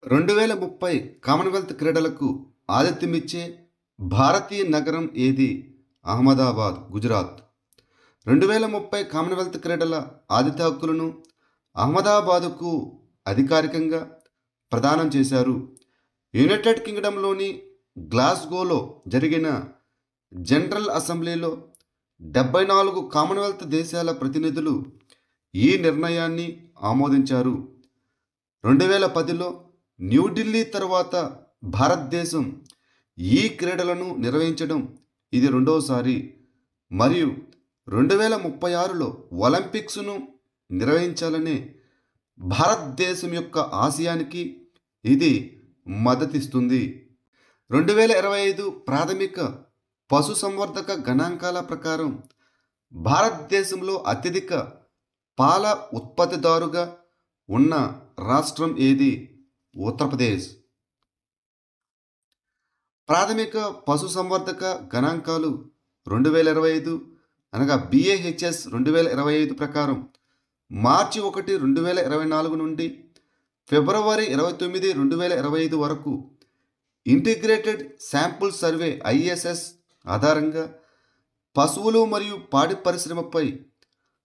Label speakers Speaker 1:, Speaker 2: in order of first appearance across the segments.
Speaker 1: 2030 Commonwealth క్రీడలకు ఆతిథ్యమిచ్చే భారతీయ నగరం ఏది? అహ్మదాబాద్, గుజరాత్. 2030 కామన్వెల్త్ క్రీడల ఆతిథ్య హక్కులను అహ్మదాబాదుకు అధికారికంగా ప్రదానం చేశారు. యునైటెడ్ కింగ్డమ్లోని గ్లాస్గోలో జరిగిన జనరల్ అసెంబ్లీలో 74 కామన్వెల్త్ దేశాల ప్రతినిధులు ఈ నిర్ణయాన్ని ఆమోదించారు. 2010లో న్యూఢిల్లీ తర్వాత భారతదేశం ఈ క్రీడలను నిర్వహించడం ఇది రెండోసారి మరియు 2036లో ఒలింపిక్స్ను నిర్వహించాలనే భారతదేశం యొక్క ఆశయానికి ఇది మద్దతిస్తుంది. 2025 ప్రాథమిక పశుసంవర్ధక గణాంకాల ప్రకారం భారతదేశంలో అత్యధిక పాల ఉత్పత్తిదారుగా ఉన్న రాష్ట్రం ఏది? ఉత్తరప్రదేశ్. ప్రాథమిక పశుసంవర్ధక గణాంకాలు 2025 అనగా BAHS 2025 ప్రకారం మార్చి 1, 2024 నుండి ఫిబ్రవరి 29, 2025 వరకు ఇంటిగ్రేటెడ్ శాంపుల్ సర్వే ISS ఆధారంగా పశువులు మరియు పాడి పరిశ్రమపై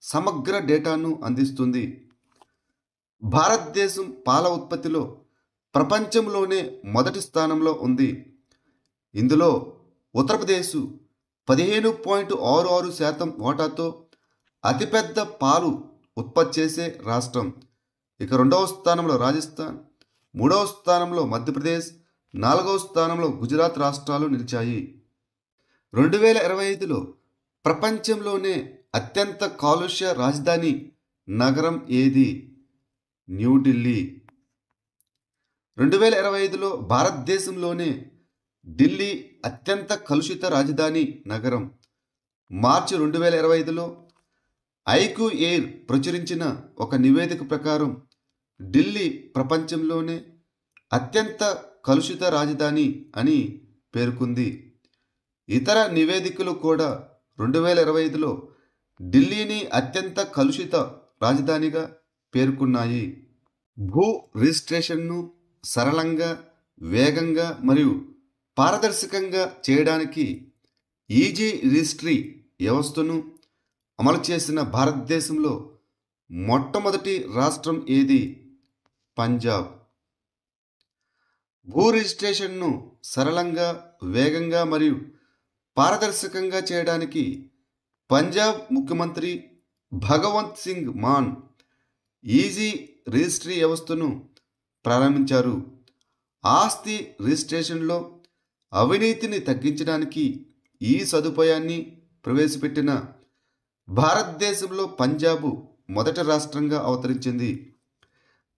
Speaker 1: సమగ్ర డేటాను అందిస్తుంది. భారతదేశం పాల ఉత్పత్తిలో ప్రపంచంలోనే మొదటి స్థానంలో ఉంది. ఇందులో ఉత్తరప్రదేశ్ 15.66% వాటాతో అతిపెద్ద పాలు ఉత్పత్తి చేసే రాష్ట్రం. ఇక రెండవ స్థానంలో రాజస్థాన్, మూడవ స్థానంలో మధ్యప్రదేశ్, నాలుగవ స్థానంలో గుజరాత్ రాష్ట్రాలు నిలిచాయి. 2025లో ప్రపంచంలోనే అత్యంత కాలుష్య రాజధాని నగరం ఏది? న్యూఢిల్లీ. 2025లో భారతదేశంలోనే ఢిల్లీ అత్యంత కలుషిత రాజధాని నగరం. మార్చి 2025లో IQ-Air ప్రచురించిన ఒక నివేదిక ప్రకారం ఢిల్లీ ప్రపంచంలోనే అత్యంత కలుషిత రాజధాని అని పేర్కొంది. ఇతర నివేదికలు కూడా 2025లో ఢిల్లీని అత్యంత కలుషిత రాజధానిగా పేర్కొన్నాయి. భూ రిజిస్ట్రేషన్ను సరళంగా, వేగంగా మరియు పారదర్శకంగా చేయడానికి ఈజీ రిజిస్ట్రీ వ్యవస్థను అమలు చేసిన భారతదేశంలో మొట్టమొదటి రాష్ట్రం ఏది? పంజాబ్. భూ రిజిస్ట్రేషన్ను సరళంగా, వేగంగా మరియు పారదర్శకంగా చేయడానికి పంజాబ్ ముఖ్యమంత్రి భగవంత్ సింగ్ మాన్ ఈజీ రిజిస్ట్రీ వ్యవస్థను ప్రారంభించారు. ఆస్తి రిజిస్ట్రేషన్లో అవినీతిని తగ్గించడానికి ఈ సదుపాయాన్ని ప్రవేశపెట్టిన భారతదేశంలో పంజాబ్ మొదటి రాష్ట్రంగా అవతరించింది.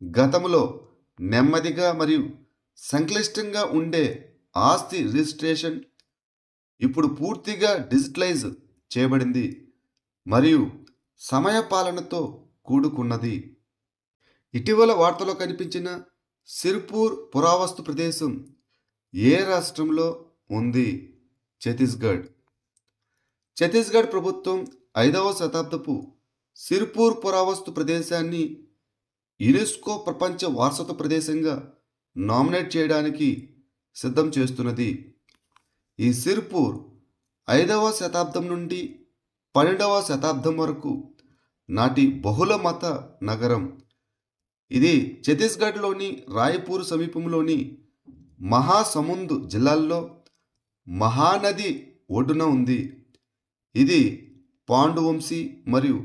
Speaker 1: గతంలో నెమ్మదిగా మరియు సంక్లిష్టంగా ఉండే ఆస్తి రిజిస్ట్రేషన్ ఇప్పుడు పూర్తిగా డిజిటలైజ్ చేయబడింది మరియు సమయపాలనతో కూడుకున్నది. ఇటీవల వార్తలో కనిపించిన సిర్పూర్ పురావస్తు ప్రదేశం ఏ రాష్ట్రంలో ఉంది? ఛత్తీస్గఢ్. ఛత్తీస్గఢ్ ప్రభుత్వం 5వ శతాబ్దపు సిర్పూర్ పురావస్తు ప్రదేశాన్ని యునెస్కో ప్రపంచ వారసత్వ ప్రదేశంగా నామినేట్ చేయడానికి సిద్ధం చేస్తున్నది. ఈ సిర్పూర్ 5వ శతాబ్దం నుండి 12వ శతాబ్దం వరకు నాటి బహుళ మత నగరం. ఇది ఛత్తీస్గఢ్లోని రాయ్పూర్ సమీపంలోని మహాసముంద్ జిల్లాల్లో మహానది ఒడ్డున ఉంది. ఇది పాండువంశీ మరియు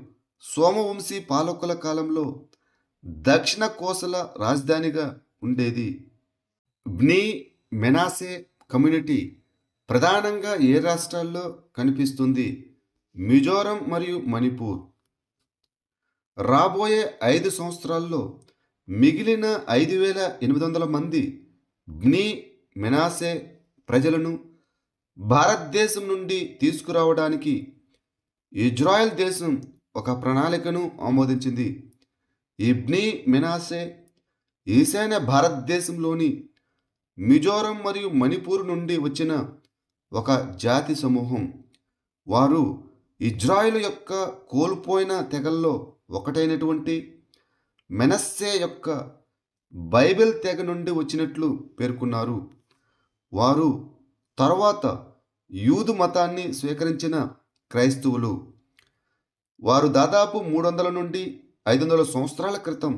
Speaker 1: సోమవంశీ పాలకుల కాలంలో దక్షిణ కోసల రాజధానిగా ఉండేది. బ్నీ మెనాసే కమ్యూనిటీ ప్రధానంగా ఏ రాష్ట్రాల్లో కనిపిస్తుంది? మిజోరం మరియు మణిపూర్. రాబోయే 5 సంవత్సరాల్లో మిగిలిన 5,800 మంది బ్నీ మెనాసే ప్రజలను భారతదేశం నుండి తీసుకురావడానికి ఇజ్రాయెల్ దేశం ఒక ప్రణాళికను ఆమోదించింది. ఈ బ్నీ మెనాసే ఈశాన్య భారతదేశంలోని మిజోరం మరియు మణిపూర్ నుండి వచ్చిన ఒక జాతి సమూహం. వారు ఇజ్రాయెల్ యొక్క కోల్పోయిన తెగల్లో ఒకటైనటువంటి మెనస్సే యొక్క బైబిల్ తెగ నుండి వచ్చినట్లు పేర్కొన్నారు. వారు తర్వాత యూదు మతాన్ని స్వీకరించిన క్రైస్తవులు. వారు దాదాపు 300 నుండి 500 సంవత్సరాల క్రితం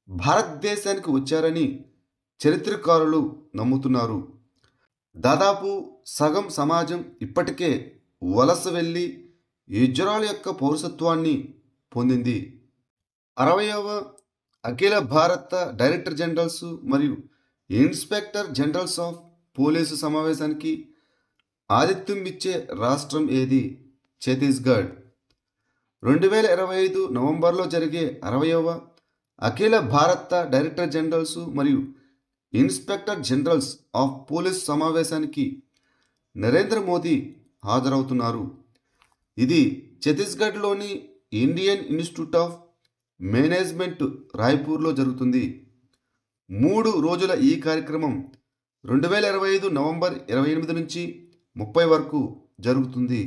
Speaker 1: భారతదేశానికి వచ్చారని చరిత్రకారులు నమ్ముతున్నారు. దాదాపు సగం సమాజం ఇప్పటికే వలస వెళ్ళి ఇజ్రాయెల్ యొక్క పౌరసత్వాన్ని పొందింది. 60వ అఖిల భారత డైరెక్టర్ జనరల్స్ మరియు ఇన్స్పెక్టర్ జనరల్స్ ఆఫ్ పోలీసు సమావేశానికి ఆతిథ్యం ఇచ్చే రాష్ట్రం ఏది? ఛత్తీస్గఢ్. 2025 నవంబర్లో జరిగే 60వ అఖిల భారత డైరెక్టర్ జనరల్స్ మరియు ఇన్స్పెక్టర్ జనరల్స్ ఆఫ్ పోలీస్ సమావేశానికి నరేంద్ర మోదీ హాజరవుతున్నారు. ఇది ఛత్తీస్గఢ్లోని ఇండియన్ ఇన్స్టిట్యూట్ ఆఫ్ మేనేజ్మెంట్ రాయ్పూర్లో జరుగుతుంది. 3 రోజుల ఈ కార్యక్రమం 2025 నవంబర్ 28 నుంచి 30 వరకు జరుగుతుంది.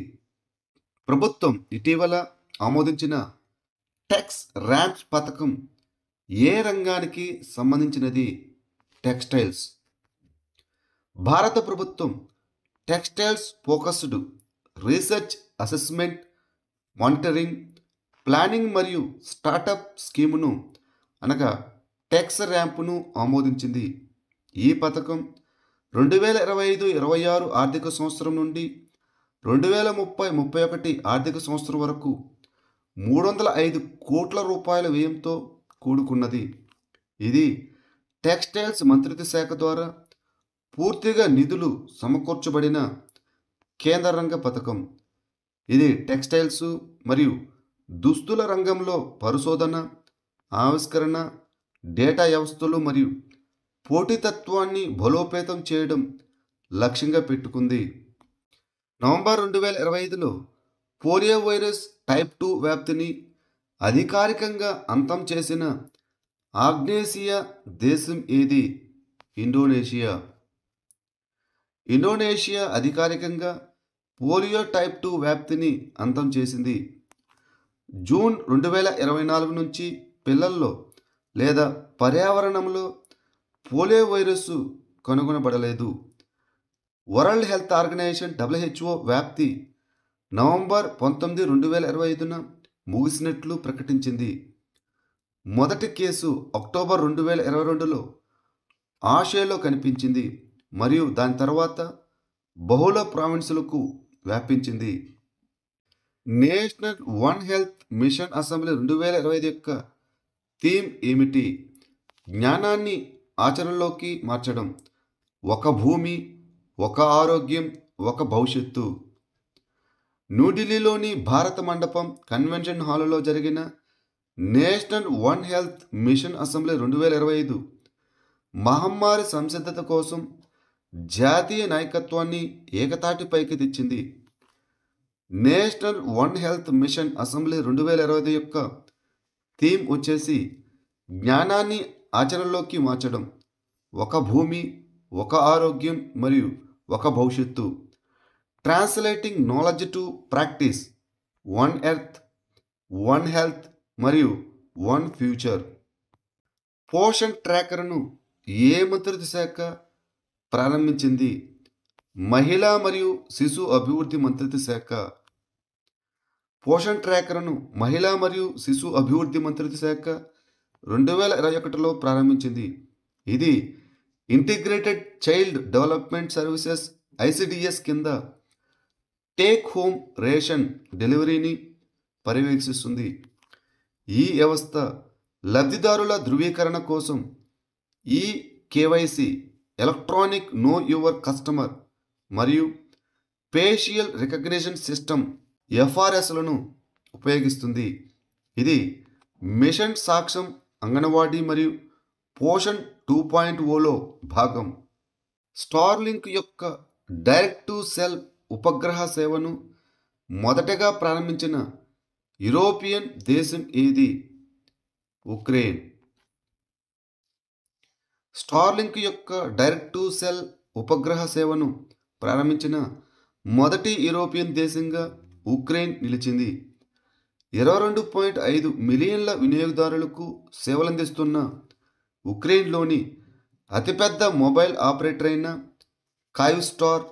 Speaker 1: ప్రభుత్వం ఇటీవల ఆమోదించిన టెక్స్ ర్యాంప్స్ పథకం ఏ రంగానికి సంబంధించినది? టెక్స్టైల్స్. భారత ప్రభుత్వం textiles focused research, assessment, monitoring, planning మరియు స్టార్టప్ స్కీమును అనగా టెక్స్ ర్యాంప్ను ఆమోదించింది. ఈ పథకం 2025-26 ఆర్థిక సంవత్సరం నుండి 2030-31 ఆర్థిక సంవత్సరం వరకు 305 కోట్ల రూపాయల వ్యయంతో కూడుకున్నది. ఇది టెక్స్టైల్స్ మంత్రిత్వ శాఖ ద్వారా పూర్తిగా నిధులు సమకూర్చబడిన కేంద్ర రంగ పథకం. ఇది టెక్స్టైల్స్ మరియు దుస్తుల రంగంలో పరిశోధన, ఆవిష్కరణ, డేటా వ్యవస్థలు మరియు పోటీతత్వాన్ని బలోపేతం చేయడం లక్ష్యంగా పెట్టుకుంది. నవంబర్ 2025లో పోలియో వైరస్ టైప్ 2 వ్యాప్తిని అధికారికంగా అంతం చేసిన ఆగ్నేసియా దేశం ఏది? ఇండోనేషియా. ఇండోనేషియా అధికారికంగా పోలియో టైప్ 2 వ్యాప్తిని అంతం చేసింది. జూన్ 2024 నుంచి పిల్లల్లో లేదా పర్యావరణంలో పోలియో వైరస్ కనుగొనబడలేదు. వరల్డ్ హెల్త్ ఆర్గనైజేషన్ WHO వ్యాప్తి నవంబర్ 19, 2025న ముగిసినట్లు ప్రకటించింది. మొదటి కేసు అక్టోబర్ 2022లో ఆసియాలో కనిపించింది మరియు దాని తర్వాత బహుళ ప్రావిన్సులకు వ్యాపించింది. National one health machine assembly 2025 యొక్క థీమ్ ఏమిటి? జ్ఞానాన్ని ఆచరణలోకి మార్చడం. ఒక భూమి, ఒక ఆరోగ్యం, ఒక భవిష్యత్తు. న్యూఢిల్లీలోని భారత మండపం కన్వెన్షన్ హాలులో జరిగిన national one health machine assembly 2025 మహమ్మారి సంసిద్ధత కోసం జాతీయ నాయకత్వాన్ని ఏకతాటిపైకి తెచ్చింది. National one health machine assembly 2025 యొక్క థీమ్ వచ్చేసి జ్ఞానాన్ని ఆచరణలోకి మార్చడం, ఒక భూమి, ఒక ఆరోగ్యం మరియు ఒక భవిష్యత్తు. Translating knowledge to practice, one earth, one health మరియు వన్ ఫ్యూచర్. పోషణ్ ట్రాకర్ను ఏ మంత్రిత్వ శాఖ ప్రారంభించింది? మహిళా మరియు శిశు అభివృద్ధి మంత్రిత్వ శాఖ. పోషణ్ ట్రాకర్ను మహిళా మరియు శిశు అభివృద్ధి మంత్రిత్వ శాఖ 2021లో ప్రారంభించింది. ఇది integrated child development services ICDS కింద టేక్ హోమ్ రేషన్ డెలివరీని పర్యవేక్షిస్తుంది. ఈ వ్యవస్థ లబ్ధిదారుల ధృవీకరణ కోసం KYC, electronic know your customer మరియు ఫేషియల్ రికగ్నిషన్ సిస్టమ్ FRSలను ఉపయోగిస్తుంది. ఇది మిషన్ సాక్షం అంగన్వాడీ మరియు పోషణ్ 2.0లో భాగం. స్టార్లింక్ యొక్క డైరెక్ట్ టు సెల్ ఉపగ్రహ సేవను మొదటగా ప్రారంభించిన యూరోపియన్ దేశం ఏది? ఉక్రెయిన్. స్టార్లింక్ యొక్క డైరెక్ట్ టు సెల్ ఉపగ్రహ సేవను ప్రారంభించిన మొదటి యూరోపియన్ దేశంగా ఉక్రెయిన్ నిలిచింది. 22.5 మిలియన్ల వినియోగదారులకు సేవలందిస్తున్న ఉక్రెయిన్లోని అతిపెద్ద మొబైల్ ఆపరేటర్ అయిన కైవ్స్టార్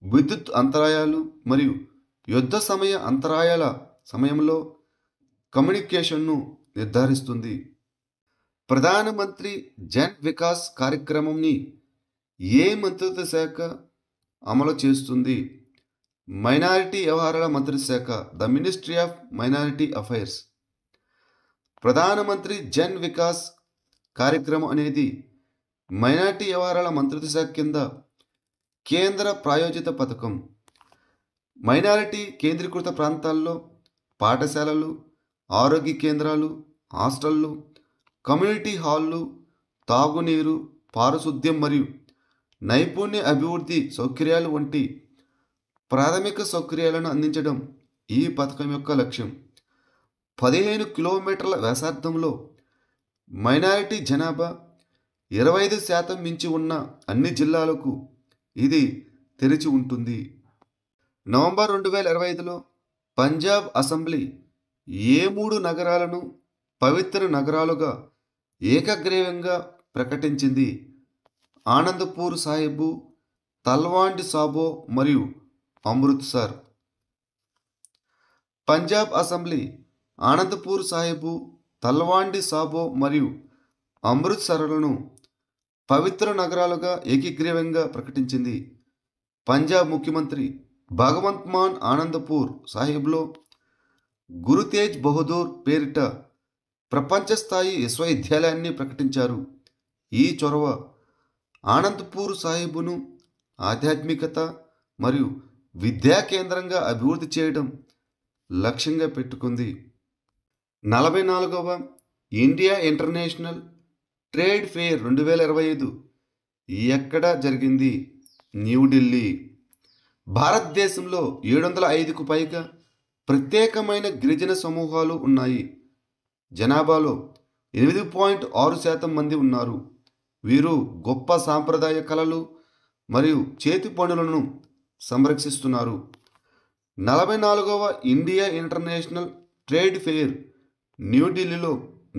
Speaker 1: విద్యుత్ అంతరాయాలు మరియు యుద్ధ సమయ అంతరాయాల సమయంలో కమ్యూనికేషన్ను నిర్ధారిస్తుంది. ప్రధానమంత్రి జన్ వికాస్ కార్యక్రమంని ఏ మంత్రిత్వ శాఖ అమలు చేస్తుంది? మైనారిటీ వ్యవహారాల మంత్రిత్వ శాఖ, the ministry of minority affairs. ప్రధానమంత్రి జన్ వికాస్ కార్యక్రమం అనేది మైనారిటీ వ్యవహారాల మంత్రిత్వ శాఖ కింద కేంద్ర ప్రాయోజిత పథకం. మైనారిటీ కేంద్రీకృత ప్రాంతాల్లో పాఠశాలలు, ఆరోగ్య కేంద్రాలు, హాస్టళ్ళు, కమ్యూనిటీ హాళ్ళు, తాగునీరు, పారిశుద్ధ్యం మరియు నైపుణ్య అభివృద్ధి సౌకర్యాలు వంటి ప్రాథమిక సౌకర్యాలను అందించడం ఈ పథకం యొక్క లక్ష్యం. 15 కిలోమీటర్ల వ్యాసార్థంలో మైనారిటీ జనాభా 25% మించి ఉన్న అన్ని జిల్లాలకు ఇది తెరిచి ఉంటుంది. నవంబర్ 2025లో పంజాబ్ అసెంబ్లీ ఏ 3 నగరాలను పవిత్ర నగరాలుగా ఏకగ్రీవంగా ప్రకటించింది? ఆనందపూర్ సాహిబు, తల్వాండి సాబో మరియు అమృత్సర్. పంజాబ్ అసెంబ్లీ ఆనందపూర్ సాహిబు, తల్వాండి సాబో మరియు అమృత్సర్లను పవిత్ర నగరాలుగా ఏకగ్రీవంగా ప్రకటించింది. పంజాబ్ ముఖ్యమంత్రి భగవంత్ మాన్ ఆనందపూర్ సాహిబ్లో గురు తేజ్ బహదూర్ పేరిట ప్రపంచ స్థాయి విశ్వవిద్యాలయాన్ని ప్రకటించారు. ఈ చొరవ ఆనందపూర్ సాహిబును ఆధ్యాత్మికత మరియు విద్యా కేంద్రంగా అభివృద్ధి చేయడం లక్ష్యంగా పెట్టుకుంది. 44వ ఇండియా ఇంటర్నేషనల్ ట్రేడ్ ఫెయిర్ 2025 ఎక్కడ జరిగింది? న్యూఢిల్లీ. భారతదేశంలో 705కు పైగా ప్రత్యేకమైన గిరిజన సమూహాలు ఉన్నాయి. జనాభాలో 8.6% మంది ఉన్నారు. వీరు గొప్ప సాంప్రదాయ కళలు మరియు చేతి పనులను సంరక్షిస్తున్నారు. 44వ ఇండియా ఇంటర్నేషనల్ ట్రేడ్ ఫెయిర్ న్యూఢిల్లీలో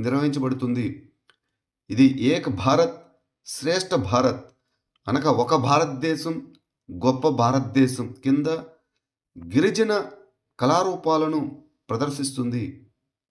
Speaker 1: నిర్వహించబడుతుంది. ఇది ఏక్ భారత్ శ్రేష్ఠ భారత్ అనగా ఒక భారతదేశం గొప్ప భారతదేశం కింద గిరిజన కళారూపాలను ప్రదర్శిస్తుంది.